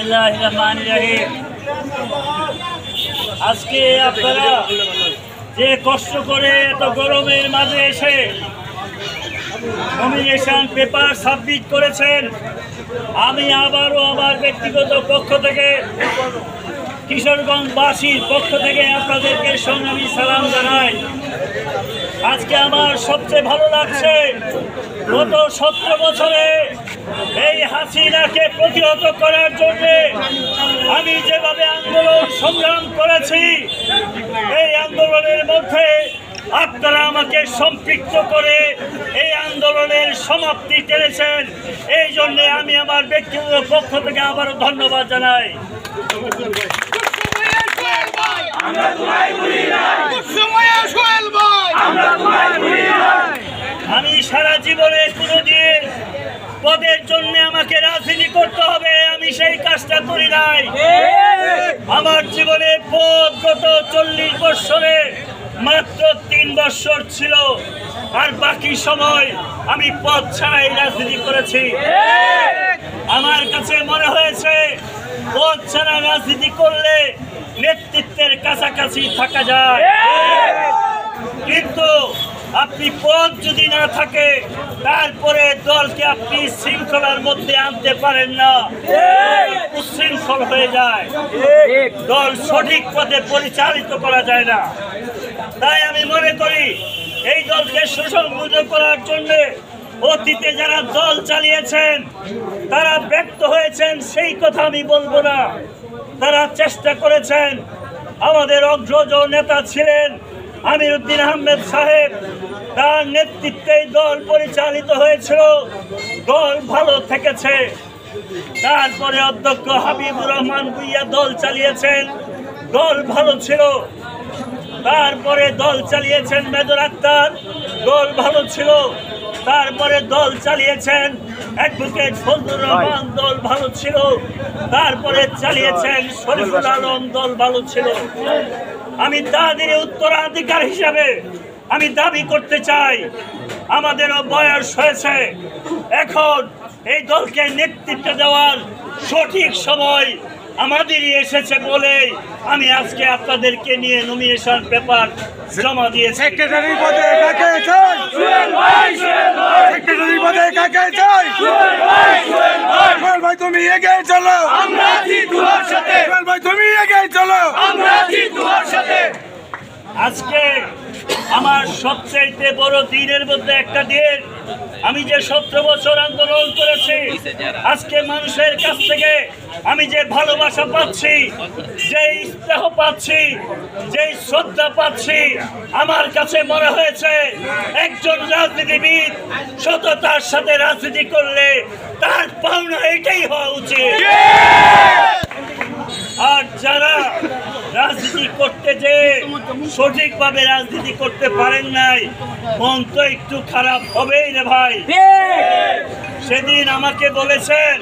বিসমিল্লাহির রহমানির রহিম। আজকে আপনারা যে কষ্ট করে এত গরমের মাঝে এসে নমিনেশন পেপার সাবমিট করেছেন, আমি আবারও আমার ব্যক্তিগত পক্ষ থেকে কিশোরগঞ্জবাসীর পক্ষ থেকে আপনাদেরকে সংগ্রামী সালাম জানাই। আজকে আমার সবচেয়ে ভালো লাগছে, গত 17 বছরে এই হাসিনাকে প্রতিহত করার জন্য আমি যেভাবে আন্দোলন সংগ্রাম করেছি, এই আন্দোলনের মধ্যে আপনারা আমাকে সম্পৃক্ত করে এই আন্দোলনের সমাপ্তি টেনেছেন। এই জন্য আমি আমার ব্যক্তিগত পক্ষ থেকে আবারও ধন্যবাদ জানাই। আমি সারা জীবনে কোনোদিন পদের জন্য আমাকে রাজনীতি করতে হবে, আমি সেই কাজটা করি নাই। আমার জীবনে পদ গত 40 বছরে মাত্র 3 বছর ছিল, আর বাকি সময় আমি পদ ছাড়াই রাজনীতি করেছি। আমার কাছে মনে হয়েছে পদ ছাড়া রাজনীতি করলে নেতৃত্বের কাছাকাছি থাকা যায়, কিন্তু আপনি পদ যদি না থাকে তারপরে দলকে আপনি শৃঙ্খলার মধ্যে আনতে পারেন না, উচ্ছৃঙ্খল হয়ে যায়, দল সঠিক পথে পরিচালিত করা যায় না। তাই আমি মনে করি এই দলকে সুসংহত করার জন্য অতীতে যারা দল চালিয়েছেন তারা ব্যর্থ হয়েছেন, সেই কথা আমি বলবো না। তারা চেষ্টা করেছেন। আমাদের অগ্রজ নেতা ছিলেন আমির উদ্দিন আহমেদ সাহেব, তার নেতৃত্বেই দল পরিচালিত হয়েছিল, দল ভালো থেকেছে। তারপরে অধ্যক্ষ হাবিবুর রহমান ভুইয়া দল চালিয়েছেন, দল ভালো ছিল। তারপরে দল চালিয়েছেন মেজর আক্তার, দল ভালো ছিল। তারপরে দল চালিয়েছেন অ্যাডভোকেট ফজলুর রহমান, দল ভালো ছিল। তারপরে চালিয়েছেন শরীফুল আলম, দল ভালো ছিল। আমি তাদের উত্তরাধিকার হিসাবে আমি দাবি করতে চাই, আমাদেরও বয়স হয়েছে, এখন এই দলকে নেতৃত্ব দেওয়ার সঠিক সময় আমাদেরই এসেছে বলে আমি আজকে আপনাদেরকে নিয়ে নমিনেশন পেপার জমা দিয়েছি। সেক্রেটারি পদে কাকে চাই? জুয়েল ভাই। সেক্রেটারি পদে কাকে চাই? জুয়েল ভাই তুমি এগিয়ে চলো, আমরা আছি তোমার সাথে। জুয়েল ভাই তুমি এগিয়ে চলো, আমরা আছি তোমার সাথে। আজকে আমার সবচেয়ে বড় দিনের মধ্যে একটা দিন, আমি যে 17 বছর আন্দোলন করেছি, আজকে মানুষের কাছ থেকে আমি যে ভালোবাসা পাচ্ছি, যে স্নেহ পাচ্ছি, যে শ্রদ্ধা পাচ্ছি, আমার কাছে মনে হয়েছে একজন রাজনীতিবিদ সততার সাথে রাজনীতি করলে তার পাওনা এটাই হওয়া উচিত। আর যারা রাজনীতি করতে যে সঠিকভাবে রাজনীতি করতে পারেন নাই, মন তো একটু খারাপ হবেই রে ভাই। সেদিন আমাকে বলেছেন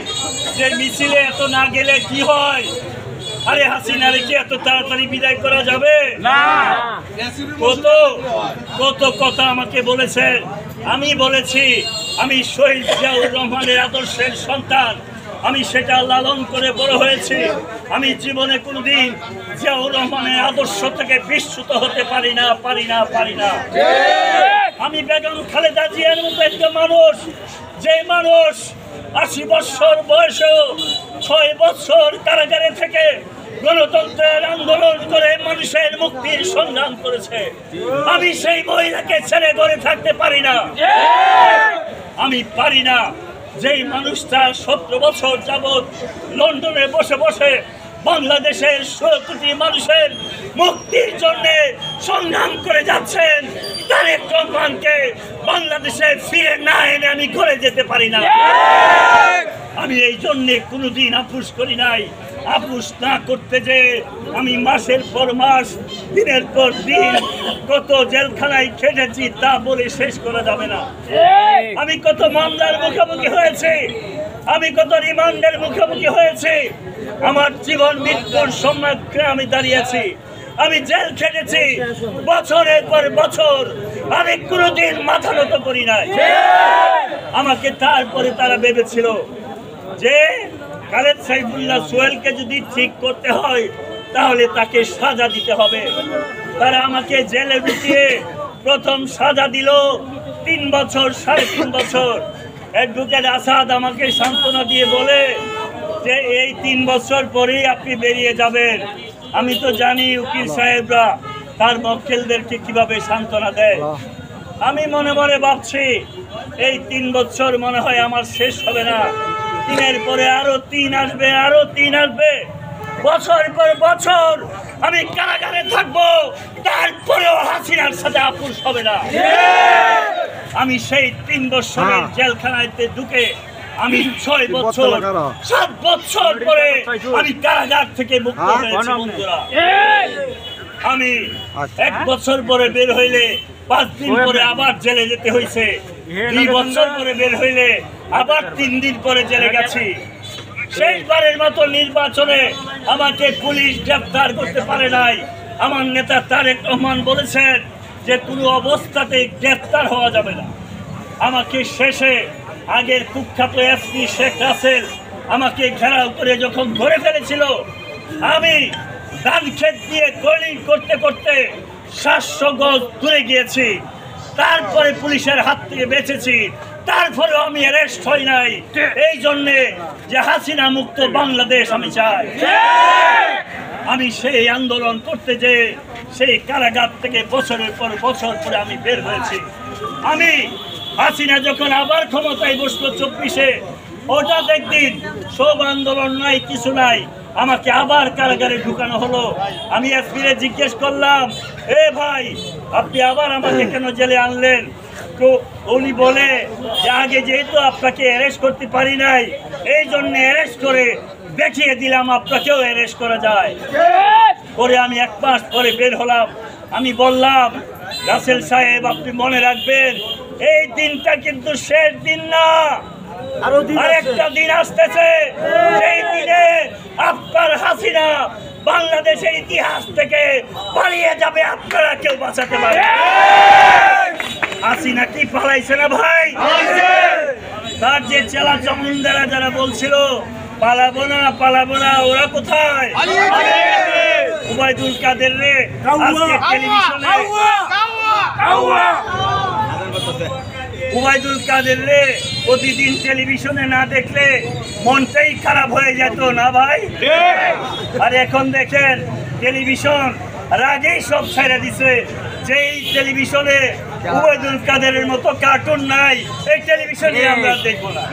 যে মিছিলে এত না গেলে কি হয়, আরে হাসিনারে কি এত তাড়াতাড়ি বিদায় করা যাবে না? কত কথা আমাকে বলেছেন। আমি বলেছি আমি শহীদ জিয়াউর রহমানের আদর্শের সন্তান, আমি সেটা লালন করে বড় হয়েছি। আমি জীবনে কোনোদিন জিয়াউর রহমানের আদর্শ থেকে বিচ্যুত হতে পারি না। আমি বেগম খালেদা জিয়ার মতো একটা মানুষ, যে মানুষ 80 বছর বয়সেও 6 বছর কারাগারে থেকে গণতন্ত্রের আন্দোলন করে মানুষের মুক্তির সংগ্রাম করেছে। আমি সেই মহিলাকে ছেড়ে ঘরে থাকতে পারি না। আমি পারি না যেই মানুষটা 17 বছর যাবৎ লন্ডনে বসে বসে বাংলাদেশের 16 কোটি মানুষের মুক্তির জন্য সংগ্রাম করে যাচ্ছেন, তারেক রহমানকে বাংলাদেশে ফিরে না এনে আমি ঘরে যেতে পারি না। আমি এই জন্যে কোনোদিন আপোষ করি নাই। আপোষ না করতে যে আমি মাসের পর মাস, দিনের পর দিন কত জেলখানায় খেটেছি তা বলে শেষ করা যাবে না। আমি কত মামলার মুখোমুখি হয়েছি, আমি কত রিমান্ডের মুখোমুখি হয়েছি, আমার জীবন মৃত্যুর সম্মুখে আমি দাঁড়িয়েছি। আমি জেল খেটেছি বছরের পর বছর, আমি কোনোদিন মাথা নত করি নাই। আমাকে তারপরে তারা ভেবেছিল যে খালেদ সাইফুল্লাহ সোহেলকে যদি ঠিক করতে হয় তাহলে তাকে সাজা দিতে হবে। তারা আমাকে জেলে ঢুকিয়ে প্রথম সাজা দিল 3 বছর 3.5 বছর। অ্যাডভোকেট আসাদ আমাকে সান্ত্বনা দিয়ে বলে যে এই 3 বছর পরেই আপনি বেরিয়ে যাবেন। আমি তো জানি উকিল সাহেবরা তার মক্কেলদেরকে কিভাবে সান্ত্বনা দেয়। আমি মনে মনে ভাবছি এই 3 বছর মনে হয় আমার শেষ হবে না, 3-এর পরে আরো 3 আসবে, আরো 3 আসবে, বছর পর বছর আমি কারাগারে থাকবো, তারপরেও হাসিনার সাথে আপোষ হবে না। আমি সেই 3 বছরের জেলখানাতে ঢুকে আমি 6 বছর 7 বছর পরে আমি কারাগার থেকে মুক্ত হয়েছি বন্ধুরা। আমি 1 বছর পরে বের হইলে 5 দিন পরে আবার জেলে যেতে হয়েছে, 2 বছর পরে বের হইলে আবার 3 দিন পরে জেলে গেছি। শেষবারের মতো নির্বাচনে আমাকে পুলিশ গ্রেফতার করতে পারে নাই। আমার নেতা তারেক রহমান বলেছেন যে কোনো অবস্থাতেই গ্রেফতার হওয়া যাবে না। আমাকে শেষে আগের কুখ্যাত এসপি শেখ রাসেল আমাকে ঘেরাও করে যখন ধরে ফেলেছিল, আমি ধান ক্ষেত দিয়ে গোলিং করতে করতে 700 গজ দূরে গিয়েছি, তারপরে পুলিশের হাত থেকে বেঁচেছি, তারপরেও আমি অ্যারেস্ট হই নাই। এই জন্যে যে হাসিনা মুক্ত বাংলাদেশ আমি চাই। আমি সেই আন্দোলন করতে যে সেই কারাগার থেকে বছরের পর বছর পরে আমি বের হয়েছি। আমি হাসিনা যখন আবার ক্ষমতায় বসলো 24-এ, হঠাৎ একদিন সব আন্দোলন নাই, কিছু নাই, আমাকে আবার কারাগারে ঢুকানো হলো। আমি এসপিরে জিজ্ঞেস করলাম, এ ভাই আপনি আবার আমাকে কেন জেলে আনলেন? তো উনি বলে যে আগে যেহেতু আপনাকে অ্যারেস্ট করতে পারি নাই, এই জন্য অ্যারেস্ট করে দেখিয়ে দিলাম আপনাকেও অ্যারেস্ট করা যায়। পরে আমি 1 মাস পরে বের হলাম। আমি বললাম, রাসেল সাহেব আপনি মনে রাখবেন এই দিনটা কিন্তু শেষ দিন না, আরেকটা দিন আসতেছে, সেই দিনে আপনার হাসিনা বাংলাদেশের ইতিহাস থেকে পালিয়ে যাবে, আপনারা কেউ বাঁচাতে পারবে। হাসিনা কি পালাইছে না ভাই? তার যে চেলা চামুন্ডারা যারা বলছিল পালাবো না পালাবো না, ওরা কোথায়? উবাইদুল কাদের রে আজকে টেলিভিশনে, উবাইদুল কাদের রে প্রতিদিন টেলিভিশনে না দেখলে মনটাই খারাপ হয়ে যেত না ভাই? আর এখন দেখেন টেলিভিশন রাগেই সব ছেড়ে দিছে। যেই টেলিভিশনে উবাইদুল কাদেরের মতো কার্টুন নাই, এই টেলিভিশনে আমরা দেখবো না।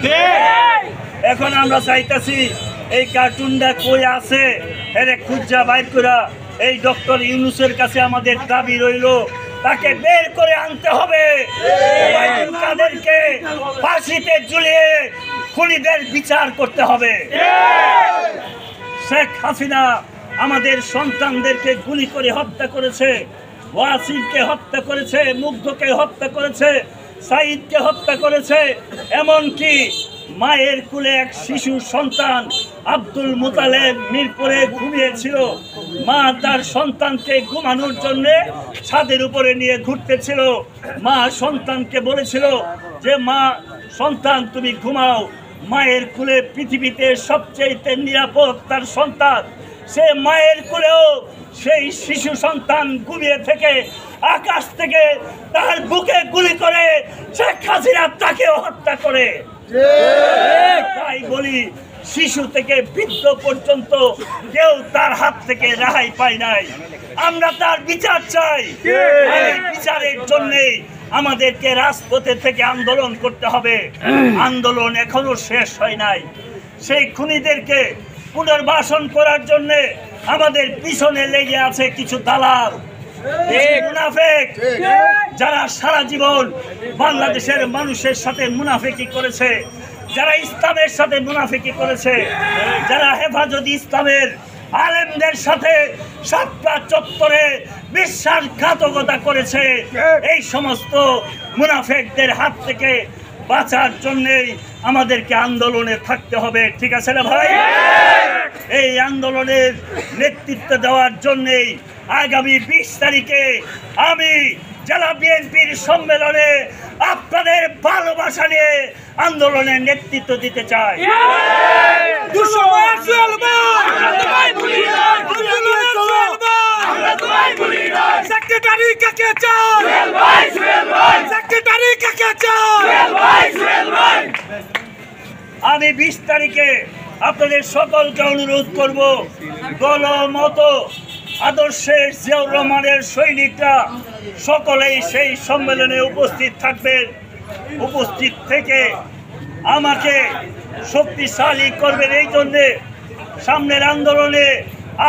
এখন আমরা চাইতেছি এই কার্টুনটা কই আছে এরে খুঁজা বাইর করা। এই ডক্টর ইউনূসের কাছে আমাদের দাবি রইল, তাকে বের করে আনতে হবে, উবাইদুল কাদেরকে ফাঁসিতে ঝুলিয়ে খুনিদের বিচার করতে হবে। শেখ হাসিনা আমাদের সন্তানদেরকে গুলি করে হত্যা করেছে, ওয়াসিমকে হত্যা করেছে, মুগ্ধকে হত্যা করেছে, সাইদকে হত্যা করেছে, এমনকি মায়ের কুলে এক শিশু সন্তান আব্দুল মুতালেব মিরপুরে ঘুমিয়েছিল। মা তার সন্তানকে ঘুমানোর জন্য ছাদের উপরে নিয়ে ঘুরতেছিল। মা সন্তানকে বলেছিল যে মা সন্তান তুমি ঘুমাও, মায়ের কুলে পৃথিবীতে সবচেয়ে নিরাপদ তার সন্তান। সে মায়ের কুলেও সেই শিশু সন্তান ঘুমিয়ে থেকে আকাশ থেকে তার বুকে গুলি করে শেখ হাসিনা তাকেও হত্যা করে। তাই বলি শিশু থেকে বৃদ্ধ পর্যন্ত কেউ তার হাত থেকে রেহাই পায় নাই। আমরা তার বিচার চাই। এই বিচারের জন্যে আমাদেরকে রাজপথে থেকে আন্দোলন করতে হবে। আন্দোলন এখনো শেষ হয় নাই। সেই খুনিদেরকে পুনর্বাসন করার জন্য আমাদের পিছনে লেগে আছে কিছু দালাল, মুনাফিক, যারা সারা জীবন বাংলাদেশের মানুষের সাথে মুনাফিকি করেছে, যারা ইসলামের সাথে মুনাফিকি করেছে, যারা হেফাজত ইসলামের আলেমদের সাথে সাতটা চত্বরে বিশ্বাসঘাতকতা করেছে। এই সমস্ত মুনাফিকদের হাত থেকে বাঁচার জন্যেই আমাদেরকে আন্দোলনে থাকতে হবে। ঠিক আছে না ভাই? এই আন্দোলনের নেতৃত্ব দেওয়ার জন্যেই আগামী 20 তারিখে আমি জেলা বিএনপির সম্মেলনে আপনাদের ভালোবাসা নিয়ে আন্দোলনের নেতৃত্ব দিতে চাই। সেক্রেটারি কাকে চাই? সেক্রেটারি কাকে চাই? আমি 20 তারিখে আপনাদের সকলকে অনুরোধ করব, দলমত আদর্শের জিয়াউর রহমানের সৈনিকরা সকলেই সেই সম্মেলনে উপস্থিত থাকবেন। উপস্থিত থেকে আমাকে শক্তিশালী করবেন। এই জন্যে সামনের আন্দোলনে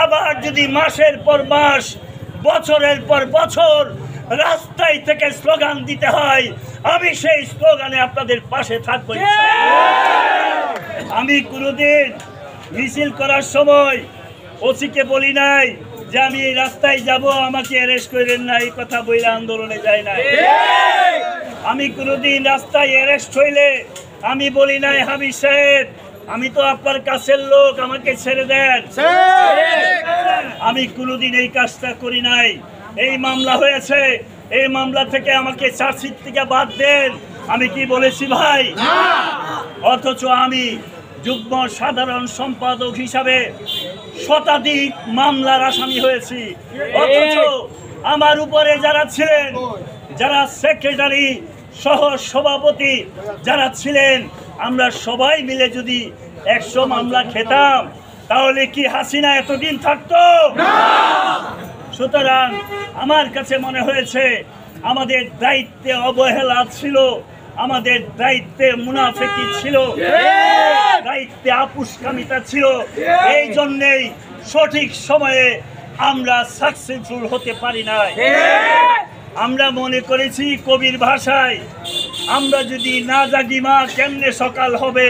আবার যদি মাসের পর মাস, বছরের পর বছর রাস্তায় থেকে স্লোগান দিতে হয়, আমি সেই স্লোগানে আপনাদের পাশে থাকবো। আমি কোনোদিন মিছিল করার সময় ওসিকে বলি নাই যে আমি এই রাস্তায় যাব, আমাকে অ্যারেস্ট করেন না, এই কথা বলে আন্দোলনে যাই নাই। আমি কোনোদিন রাস্তায় অ্যারেস্ট হইলে আমি বলি নাই হাবিব সাহেব আমি তো আপনার কাছের লোক, আমাকে ছেড়ে দেন। আমি কোনোদিন এই কাজটা করি নাই। এই মামলা হয়েছে, এই মামলা থেকে আমাকে চার্জশিট থেকে বাদ দেন, আমি কি বলেছি ভাই? অথচ আমি যুগ্ম সাধারণ সম্পাদক হিসাবে শতাধিক মামলার আসামি হয়েছি। অথচ আমার উপরে যারা ছিলেন, যারা সেক্রেটারি সহ সভাপতি যারা ছিলেন, আমরা সবাই মিলে যদি 100 মামলা খেতাম তাহলে কি হাসিনা এতদিন থাকতো? সুতরাং আমার কাছে মনে হয়েছে আমাদের দায়িত্বে অবহেলা ছিল, আমাদের দায়িত্বে মুনাফিকি ছিল, দায়িত্বে আপুষ্কামিতা ছিল। এই জন্যেই সঠিক সময়ে আমরা সাকসেসফুল হতে পারি না। আমরা মনে করেছি কবির ভাষায়, আমরা যদি না জাগি মা কেমনে সকাল হবে।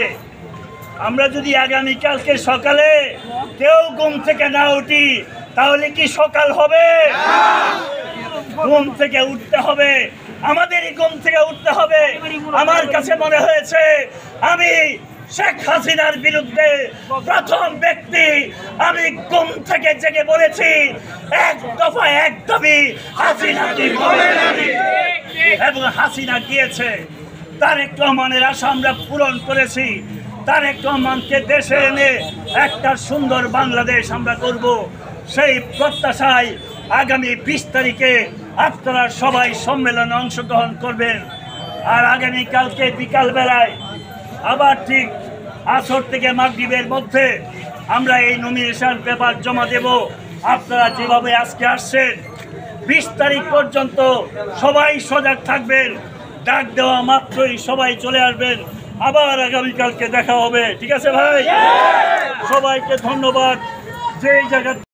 আমরা যদি আগামীকালকে সকালে কেউ ঘুম থেকে না উঠি তাহলে কি সকাল হবে? ঘুম থেকে উঠতে হবে, আমাদেরই ঘুম থেকে উঠতে হবে। আমার কাছে মনে হয়েছে আমি শেখ হাসিনার বিরুদ্ধে প্রথম ব্যক্তি। আমি ঘুম থেকে জেগে বলেছি এক দফা এক দাবি, হাসিনা এবং হাসিনা গিয়েছে। তারেক রহমানের আশা আমরা পূরণ করেছি। তারেক রহমানকে দেশে এনে একটা সুন্দর বাংলাদেশ আমরা করব। সেই প্রত্যাশায় আগামী 20 তারিখে আপনারা সবাই সম্মেলনে অংশগ্রহণ করবেন। আর আগামীকালকে বিকালবেলায় আবার ঠিক আসর থেকে মাগরিবের মধ্যে আমরা এই নমিনেশন পেপার জমা দেব। আপনারা যেভাবে আজকে আসছেন 20 তারিখ পর্যন্ত সবাই সজাগ থাকবেন। ডাক দেওয়া মাত্রই সবাই চলে আসবেন। আবার আগামীকালকে দেখা হবে। ঠিক আছে ভাই? সবাইকে ধন্যবাদ। যে জায়গা